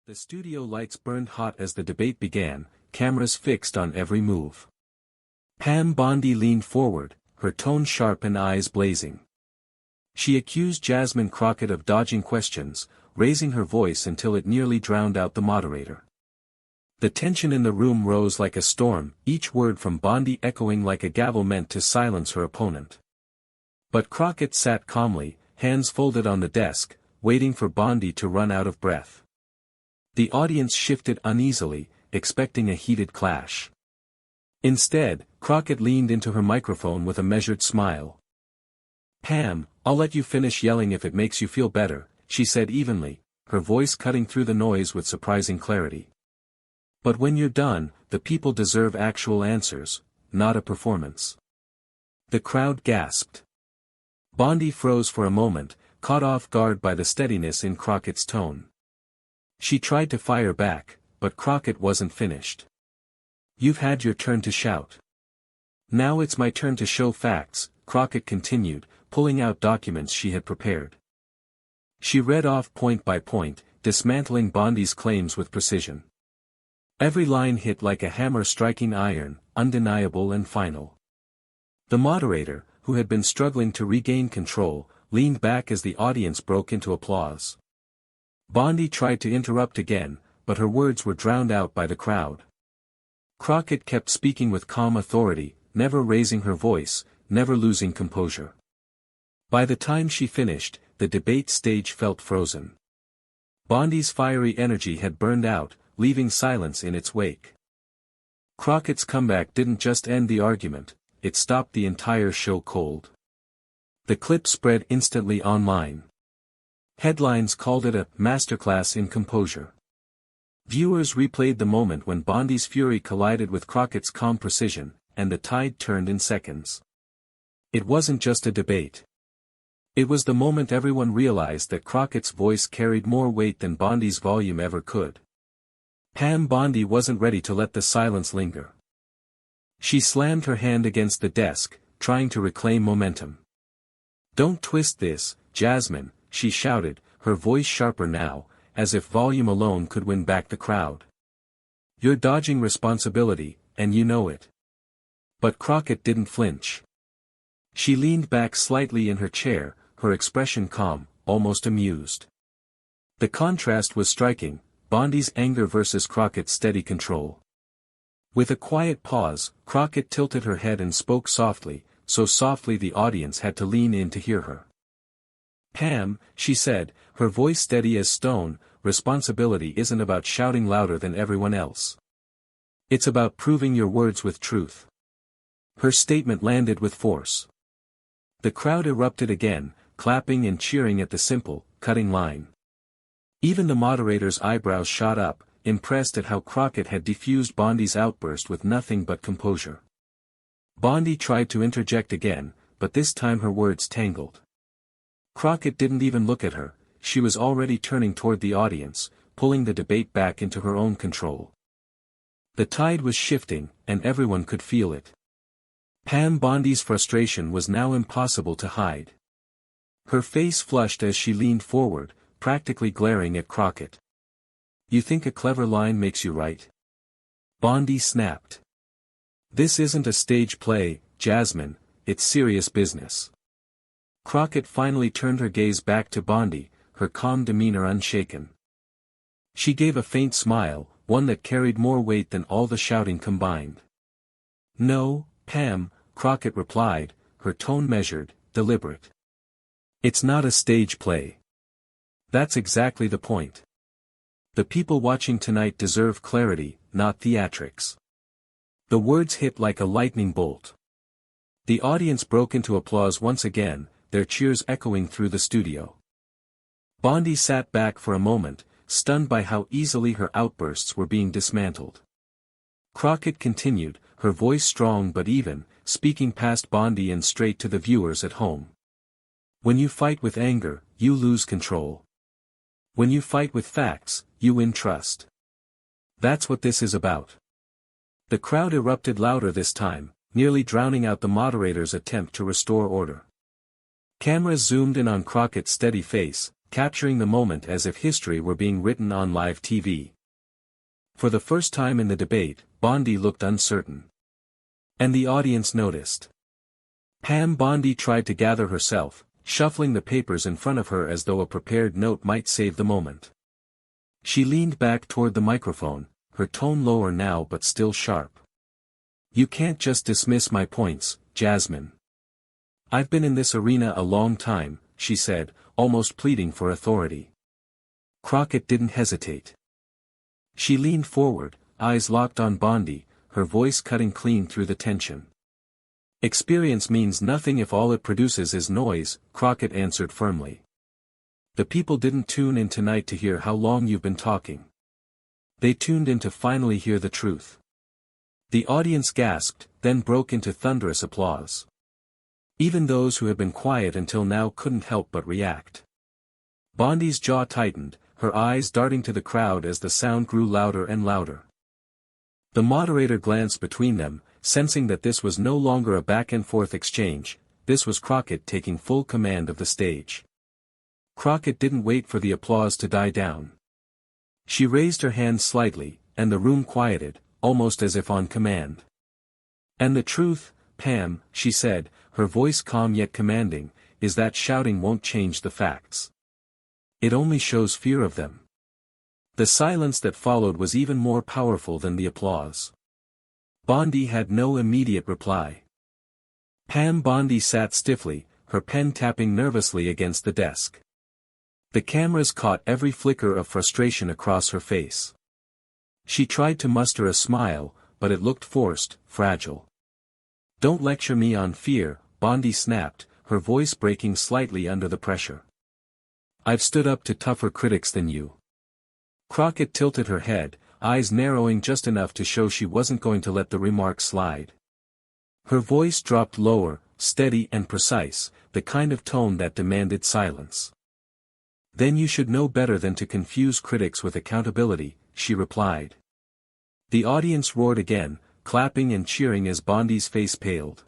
The studio lights burned hot as the debate began, cameras fixed on every move. Pam Bondi leaned forward, her tone sharp and eyes blazing. She accused Jasmine Crockett of dodging questions, raising her voice until it nearly drowned out the moderator. The tension in the room rose like a storm, each word from Bondi echoing like a gavel meant to silence her opponent. But Crockett sat calmly, hands folded on the desk, waiting for Bondi to run out of breath. The audience shifted uneasily, expecting a heated clash. Instead, Crockett leaned into her microphone with a measured smile. "Pam, I'll let you finish yelling if it makes you feel better," she said evenly, her voice cutting through the noise with surprising clarity. "But when you're done, the people deserve actual answers, not a performance." The crowd gasped. Bondi froze for a moment, caught off guard by the steadiness in Crockett's tone. She tried to fire back, but Crockett wasn't finished. "You've had your turn to shout. Now it's my turn to show facts," Crockett continued, pulling out documents she had prepared. She read off point by point, dismantling Bondi's claims with precision. Every line hit like a hammer striking iron, undeniable and final. The moderator, who had been struggling to regain control, leaned back as the audience broke into applause. Bondi tried to interrupt again, but her words were drowned out by the crowd. Crockett kept speaking with calm authority, never raising her voice, never losing composure. By the time she finished, the debate stage felt frozen. Bondi's fiery energy had burned out, leaving silence in its wake. Crockett's comeback didn't just end the argument, it stopped the entire show cold. The clip spread instantly online. Headlines called it a masterclass in composure. Viewers replayed the moment when Bondi's fury collided with Crockett's calm precision, and the tide turned in seconds. It wasn't just a debate. It was the moment everyone realized that Crockett's voice carried more weight than Bondi's volume ever could. Pam Bondi wasn't ready to let the silence linger. She slammed her hand against the desk, trying to reclaim momentum. "Don't twist this, Jasmine," she shouted, her voice sharper now, as if volume alone could win back the crowd. "You're dodging responsibility, and you know it." But Crockett didn't flinch. She leaned back slightly in her chair, her expression calm, almost amused. The contrast was striking, Bondi's anger versus Crockett's steady control. With a quiet pause, Crockett tilted her head and spoke softly, so softly the audience had to lean in to hear her. "Pam," she said, her voice steady as stone, "responsibility isn't about shouting louder than everyone else. It's about proving your words with truth." Her statement landed with force. The crowd erupted again, clapping and cheering at the simple, cutting line. Even the moderator's eyebrows shot up, impressed at how Crockett had defused Bondi's outburst with nothing but composure. Bondi tried to interject again, but this time her words tangled. Crockett didn't even look at her, she was already turning toward the audience, pulling the debate back into her own control. The tide was shifting, and everyone could feel it. Pam Bondi's frustration was now impossible to hide. Her face flushed as she leaned forward, practically glaring at Crockett. "You think a clever line makes you right?" Bondi snapped. "This isn't a stage play, Jasmine, it's serious business." Crockett finally turned her gaze back to Bondi, her calm demeanor unshaken. She gave a faint smile, one that carried more weight than all the shouting combined. "No, Pam," Crockett replied, her tone measured, deliberate. "It's not a stage play. That's exactly the point. The people watching tonight deserve clarity, not theatrics." The words hit like a lightning bolt. The audience broke into applause once again, their cheers echoing through the studio. Bondi sat back for a moment, stunned by how easily her outbursts were being dismantled. Crockett continued, her voice strong but even, speaking past Bondi and straight to the viewers at home. "When you fight with anger, you lose control. When you fight with facts, you win trust. That's what this is about." The crowd erupted louder this time, nearly drowning out the moderator's attempt to restore order. Cameras zoomed in on Crockett's steady face, capturing the moment as if history were being written on live TV. For the first time in the debate, Bondi looked uncertain. And the audience noticed. Pam Bondi tried to gather herself, shuffling the papers in front of her as though a prepared note might save the moment. She leaned back toward the microphone, her tone lower now but still sharp. "You can't just dismiss my points, Jasmine. I've been in this arena a long time," she said, almost pleading for authority. Crockett didn't hesitate. She leaned forward, eyes locked on Bondi, her voice cutting clean through the tension. "Experience means nothing if all it produces is noise," Crockett answered firmly. "The people didn't tune in tonight to hear how long you've been talking. They tuned in to finally hear the truth." The audience gasped, then broke into thunderous applause. Even those who had been quiet until now couldn't help but react. Bondi's jaw tightened, her eyes darting to the crowd as the sound grew louder and louder. The moderator glanced between them, sensing that this was no longer a back-and-forth exchange, this was Crockett taking full command of the stage. Crockett didn't wait for the applause to die down. She raised her hand slightly, and the room quieted, almost as if on command. "And the truth, Pam," she said, her voice calm yet commanding, "is that shouting won't change the facts. It only shows fear of them." The silence that followed was even more powerful than the applause. Bondi had no immediate reply. Pam Bondi sat stiffly, her pen tapping nervously against the desk. The cameras caught every flicker of frustration across her face. She tried to muster a smile, but it looked forced, fragile. "Don't lecture me on fear," Bondi snapped, her voice breaking slightly under the pressure. "I've stood up to tougher critics than you." Crockett tilted her head, eyes narrowing just enough to show she wasn't going to let the remark slide. Her voice dropped lower, steady and precise, the kind of tone that demanded silence. "Then you should know better than to confuse critics with accountability," she replied. The audience roared again, clapping and cheering as Bondi's face paled.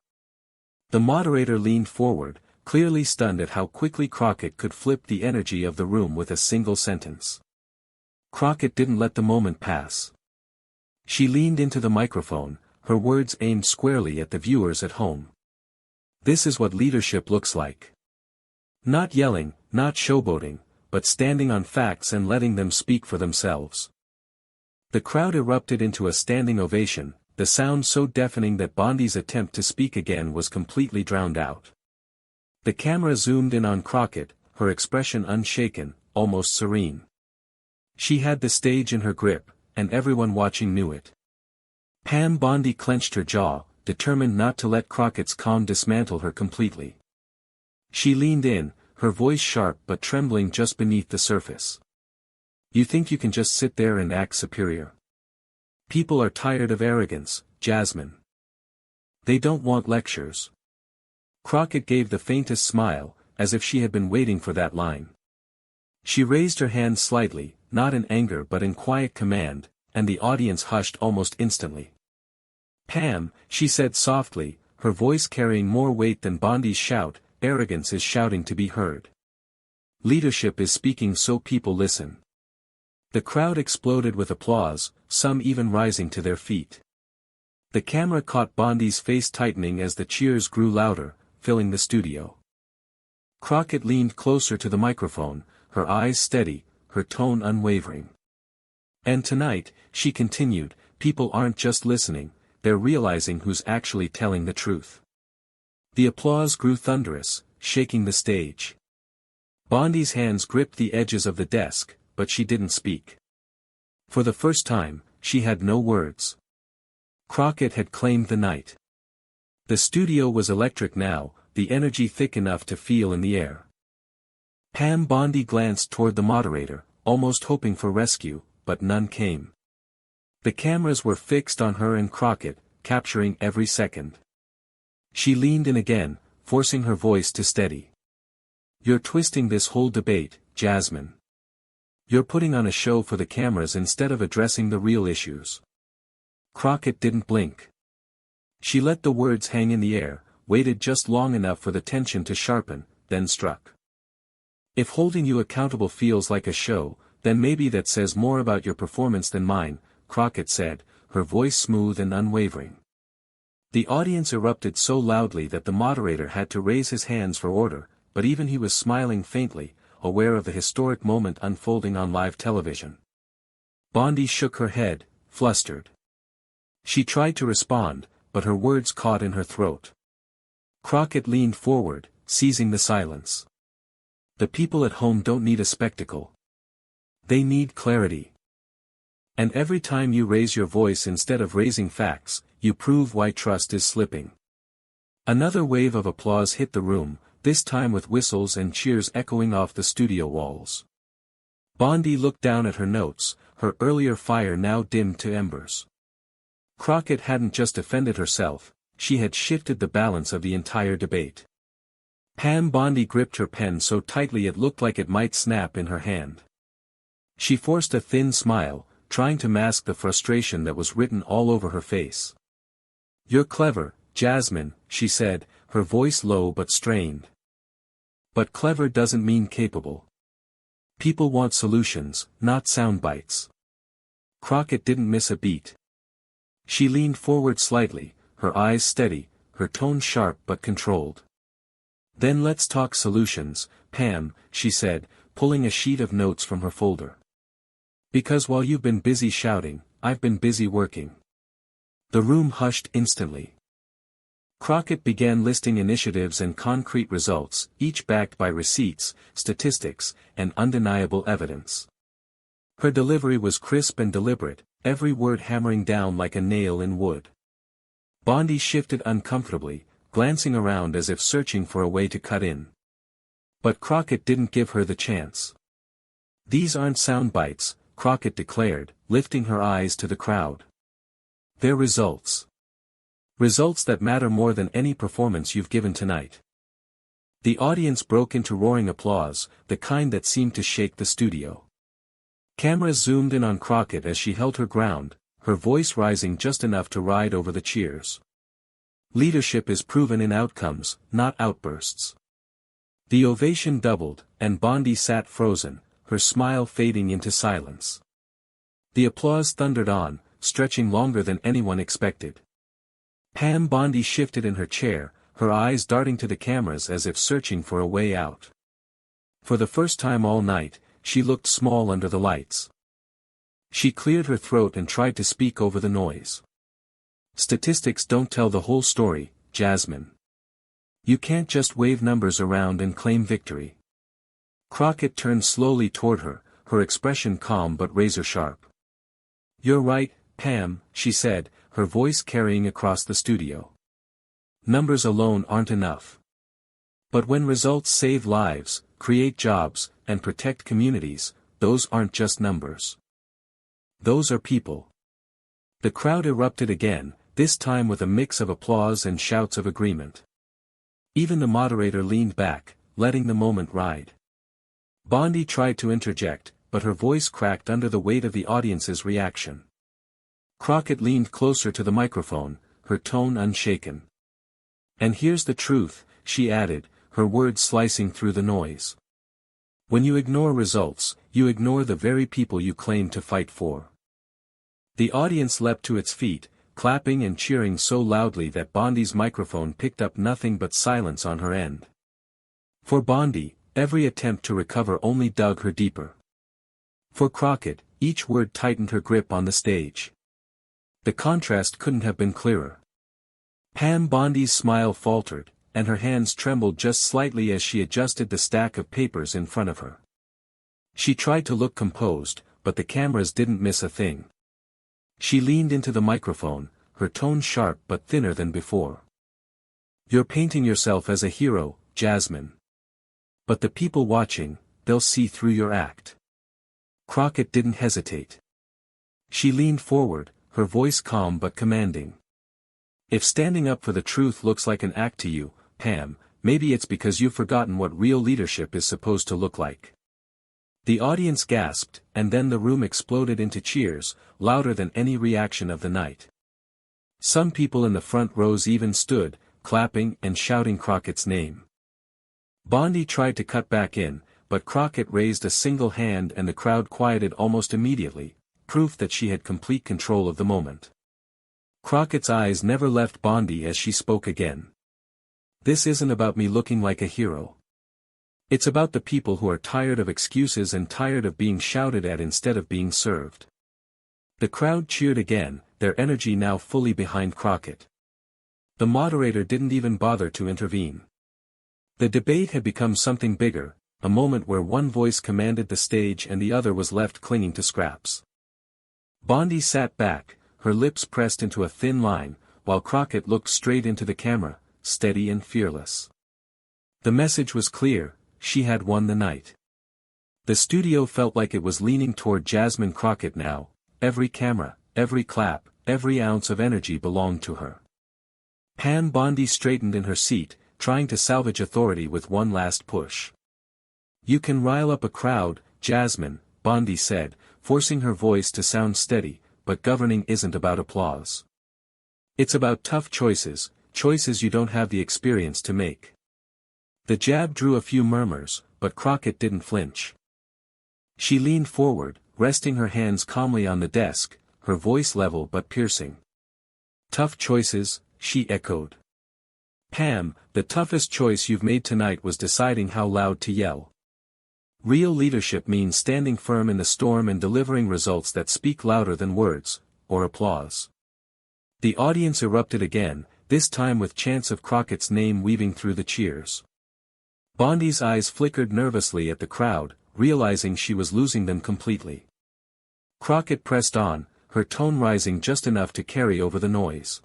The moderator leaned forward, clearly stunned at how quickly Crockett could flip the energy of the room with a single sentence. Crockett didn't let the moment pass. She leaned into the microphone, her words aimed squarely at the viewers at home. "This is what leadership looks like. Not yelling, not showboating, but standing on facts and letting them speak for themselves." The crowd erupted into a standing ovation, the sound so deafening that Bondi's attempt to speak again was completely drowned out. The camera zoomed in on Crockett, her expression unshaken, almost serene. She had the stage in her grip, and everyone watching knew it. Pam Bondi clenched her jaw, determined not to let Crockett's calm dismantle her completely. She leaned in, her voice sharp but trembling just beneath the surface. "You think you can just sit there and act superior? People are tired of arrogance, Jasmine. They don't want lectures." Crockett gave the faintest smile, as if she had been waiting for that line. She raised her hand slightly, not in anger but in quiet command, and the audience hushed almost instantly. "Pam," she said softly, her voice carrying more weight than Bondi's shout, "arrogance is shouting to be heard. Leadership is speaking so people listen." The crowd exploded with applause, some even rising to their feet. The camera caught Bondi's face tightening as the cheers grew louder, filling the studio. Crockett leaned closer to the microphone, her eyes steady, her tone unwavering. "And tonight," she continued, "people aren't just listening, they're realizing who's actually telling the truth." The applause grew thunderous, shaking the stage. Bondi's hands gripped the edges of the desk, but she didn't speak. For the first time, she had no words. Crockett had claimed the night. The studio was electric now, the energy thick enough to feel in the air. Pam Bondi glanced toward the moderator, almost hoping for rescue, but none came. The cameras were fixed on her and Crockett, capturing every second. She leaned in again, forcing her voice to steady. "You're twisting this whole debate, Jasmine. You're putting on a show for the cameras instead of addressing the real issues." Crockett didn't blink. She let the words hang in the air, waited just long enough for the tension to sharpen, then struck. If holding you accountable feels like a show, then maybe that says more about your performance than mine, Crockett said, her voice smooth and unwavering. The audience erupted so loudly that the moderator had to raise his hands for order, but even he was smiling faintly, aware of the historic moment unfolding on live television. Bondi shook her head, flustered. She tried to respond, but her words caught in her throat. Crockett leaned forward, seizing the silence. The people at home don't need a spectacle. They need clarity. And every time you raise your voice instead of raising facts, you prove why trust is slipping. Another wave of applause hit the room, this time with whistles and cheers echoing off the studio walls. Bondi looked down at her notes, her earlier fire now dimmed to embers. Crockett hadn't just offended herself, she had shifted the balance of the entire debate. Pam Bondi gripped her pen so tightly it looked like it might snap in her hand. She forced a thin smile, trying to mask the frustration that was written all over her face. "You're clever, Jasmine," she said, her voice low but strained. "But clever doesn't mean capable. People want solutions, not sound bites." Crockett didn't miss a beat. She leaned forward slightly, her eyes steady, her tone sharp but controlled. "Then let's talk solutions, Pam," she said, pulling a sheet of notes from her folder. "Because while you've been busy shouting, I've been busy working." The room hushed instantly. Crockett began listing initiatives and concrete results, each backed by receipts, statistics, and undeniable evidence. Her delivery was crisp and deliberate, every word hammering down like a nail in wood. Bondi shifted uncomfortably, glancing around as if searching for a way to cut in. But Crockett didn't give her the chance. "These aren't sound bites," Crockett declared, lifting her eyes to the crowd. "They're results. Results that matter more than any performance you've given tonight." The audience broke into roaring applause, the kind that seemed to shake the studio. Cameras zoomed in on Crockett as she held her ground, her voice rising just enough to ride over the cheers. Leadership is proven in outcomes, not outbursts. The ovation doubled, and Bondi sat frozen, her smile fading into silence. The applause thundered on, stretching longer than anyone expected. Pam Bondi shifted in her chair, her eyes darting to the cameras as if searching for a way out. For the first time all night, she looked small under the lights. She cleared her throat and tried to speak over the noise. "Statistics don't tell the whole story, Jasmine. You can't just wave numbers around and claim victory." Crockett turned slowly toward her, her expression calm but razor-sharp. "You're right, Pam," she said, her voice carrying across the studio. "Numbers alone aren't enough. But when results save lives, create jobs, and protect communities, those aren't just numbers. Those are people." The crowd erupted again, this time with a mix of applause and shouts of agreement. Even the moderator leaned back, letting the moment ride. Bondi tried to interject, but her voice cracked under the weight of the audience's reaction. Crockett leaned closer to the microphone, her tone unshaken. "And here's the truth," she added, her words slicing through the noise. "When you ignore results, you ignore the very people you claim to fight for." The audience leapt to its feet, clapping and cheering so loudly that Bondi's microphone picked up nothing but silence on her end. For Bondi, every attempt to recover only dug her deeper. For Crockett, each word tightened her grip on the stage. The contrast couldn't have been clearer. Pam Bondi's smile faltered, and her hands trembled just slightly as she adjusted the stack of papers in front of her. She tried to look composed, but the cameras didn't miss a thing. She leaned into the microphone, her tone sharp but thinner than before. "You're painting yourself as a hero, Jasmine. But the people watching, they'll see through your act." Crockett didn't hesitate. She leaned forward, her voice calm but commanding. "If standing up for the truth looks like an act to you, Pam, maybe it's because you've forgotten what real leadership is supposed to look like." The audience gasped, and then the room exploded into cheers, louder than any reaction of the night. Some people in the front rows even stood, clapping and shouting Crockett's name. Bondi tried to cut back in, but Crockett raised a single hand and the crowd quieted almost immediately, proof that she had complete control of the moment. Crockett's eyes never left Bondi as she spoke again. "This isn't about me looking like a hero. It's about the people who are tired of excuses and tired of being shouted at instead of being served." The crowd cheered again, their energy now fully behind Crockett. The moderator didn't even bother to intervene. The debate had become something bigger, a moment where one voice commanded the stage and the other was left clinging to scraps. Bondi sat back, her lips pressed into a thin line, while Crockett looked straight into the camera, steady and fearless. The message was clear: she had won the night. The studio felt like it was leaning toward Jasmine Crockett now. Every camera, every clap, every ounce of energy belonged to her. Pam Bondi straightened in her seat, trying to salvage authority with one last push. "You can rile up a crowd, Jasmine," Bondi said, forcing her voice to sound steady, "but governing isn't about applause. It's about tough choices, choices you don't have the experience to make." The jab drew a few murmurs, but Crockett didn't flinch. She leaned forward, resting her hands calmly on the desk, her voice level but piercing. "Tough choices," she echoed. "Pam, the toughest choice you've made tonight was deciding how loud to yell. Real leadership means standing firm in the storm and delivering results that speak louder than words, or applause." The audience erupted again, this time with chants of Crockett's name weaving through the cheers. Bondi's eyes flickered nervously at the crowd, realizing she was losing them completely. Crockett pressed on, her tone rising just enough to carry over the noise.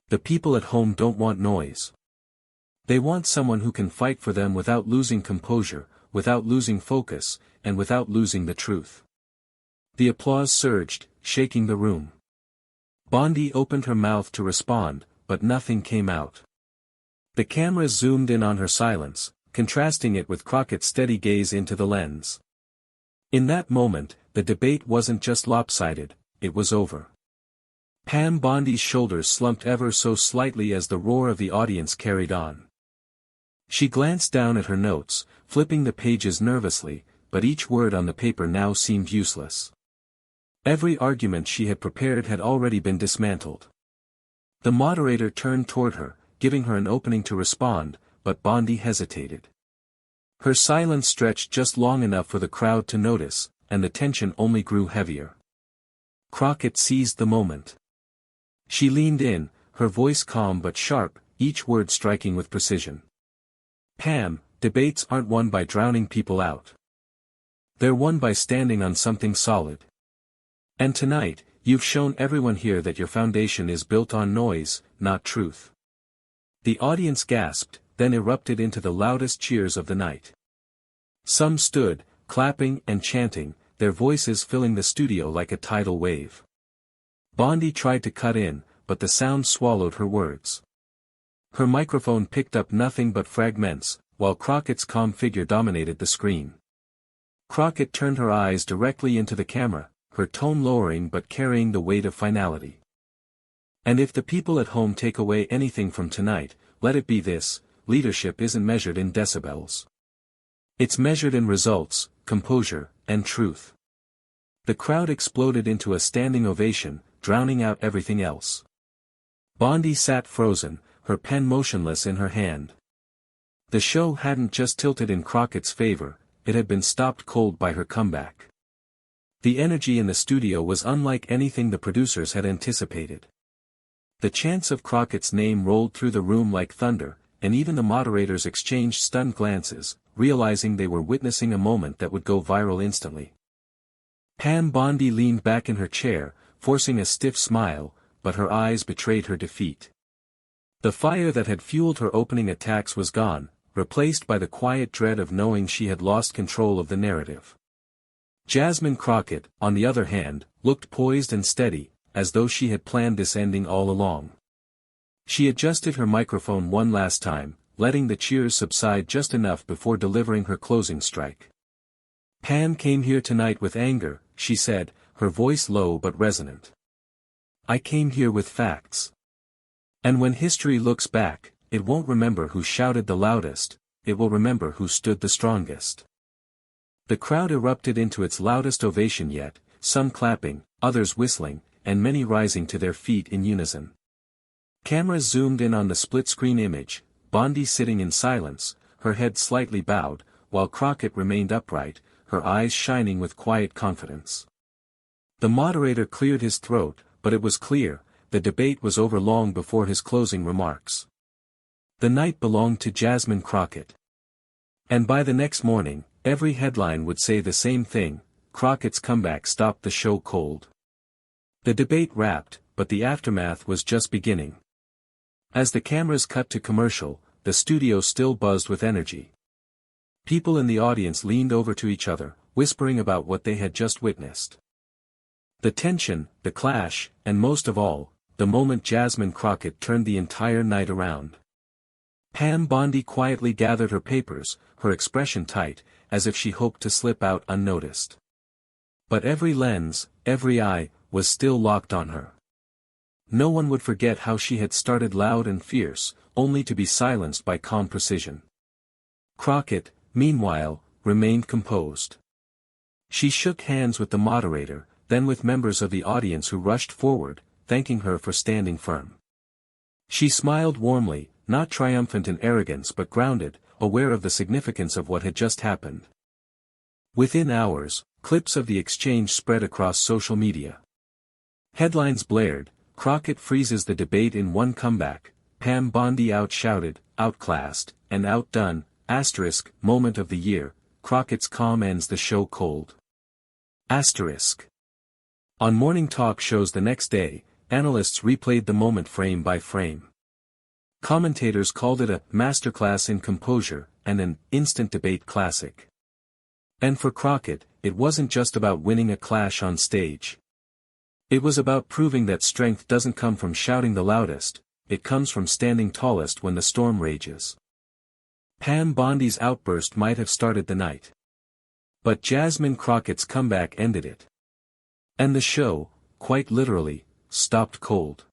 "The people at home don't want noise. They want someone who can fight for them without losing composure, without losing focus, and without losing the truth." The applause surged, shaking the room. Bondi opened her mouth to respond, but nothing came out. The cameras zoomed in on her silence, contrasting it with Crockett's steady gaze into the lens. In that moment, the debate wasn't just lopsided, it was over. Pam Bondi's shoulders slumped ever so slightly as the roar of the audience carried on. She glanced down at her notes, flipping the pages nervously, but each word on the paper now seemed useless. Every argument she had prepared had already been dismantled. The moderator turned toward her, giving her an opening to respond, but Bondi hesitated. Her silence stretched just long enough for the crowd to notice, and the tension only grew heavier. Crockett seized the moment. She leaned in, her voice calm but sharp, each word striking with precision. "Pam, debates aren't won by drowning people out. They're won by standing on something solid. And tonight, you've shown everyone here that your foundation is built on noise, not truth." The audience gasped, then erupted into the loudest cheers of the night. Some stood, clapping and chanting, their voices filling the studio like a tidal wave. Bondi tried to cut in, but the sound swallowed her words. Her microphone picked up nothing but fragments, while Crockett's calm figure dominated the screen. Crockett turned her eyes directly into the camera, her tone lowering but carrying the weight of finality. "And if the people at home take away anything from tonight, let it be this: leadership isn't measured in decibels. It's measured in results, composure, and truth." The crowd exploded into a standing ovation, drowning out everything else. Bondi sat frozen, her pen motionless in her hand. The show hadn't just tilted in Crockett's favor, it had been stopped cold by her comeback. The energy in the studio was unlike anything the producers had anticipated. The chants of Crockett's name rolled through the room like thunder, and even the moderators exchanged stunned glances, realizing they were witnessing a moment that would go viral instantly. Pam Bondi leaned back in her chair, forcing a stiff smile, but her eyes betrayed her defeat. The fire that had fueled her opening attacks was gone, replaced by the quiet dread of knowing she had lost control of the narrative. Jasmine Crockett, on the other hand, looked poised and steady, as though she had planned this ending all along. She adjusted her microphone one last time, letting the cheers subside just enough before delivering her closing strike. "Pam came here tonight with anger," she said, her voice low but resonant. "I came here with facts. And when history looks back, it won't remember who shouted the loudest, it will remember who stood the strongest." The crowd erupted into its loudest ovation yet, some clapping, others whistling, and many rising to their feet in unison. Cameras zoomed in on the split-screen image, Bondi sitting in silence, her head slightly bowed, while Crockett remained upright, her eyes shining with quiet confidence. The moderator cleared his throat, but it was clear, the debate was over long before his closing remarks. The night belonged to Jasmine Crockett. And by the next morning, every headline would say the same thing: Crockett's comeback stopped the show cold. The debate wrapped, but the aftermath was just beginning. As the cameras cut to commercial, the studio still buzzed with energy. People in the audience leaned over to each other, whispering about what they had just witnessed. The tension, the clash, and most of all, the moment Jasmine Crockett turned the entire night around. Pam Bondi quietly gathered her papers, her expression tight, as if she hoped to slip out unnoticed. But every lens, every eye, was still locked on her. No one would forget how she had started loud and fierce, only to be silenced by calm precision. Crockett, meanwhile, remained composed. She shook hands with the moderator, then with members of the audience who rushed forward, thanking her for standing firm. She smiled warmly, not triumphant in arrogance but grounded, aware of the significance of what had just happened. Within hours, clips of the exchange spread across social media. Headlines blared: Crockett freezes the debate in one comeback, Pam Bondi outshouted, outclassed, and outdone, asterisk, moment of the year, Crockett's calm ends the show cold. Asterisk. On morning talk shows the next day, analysts replayed the moment frame by frame. Commentators called it a masterclass in composure, and an instant debate classic. And for Crockett, it wasn't just about winning a clash on stage. It was about proving that strength doesn't come from shouting the loudest, it comes from standing tallest when the storm rages. Pam Bondi's outburst might have started the night. But Jasmine Crockett's comeback ended it. And the show, quite literally, stopped cold.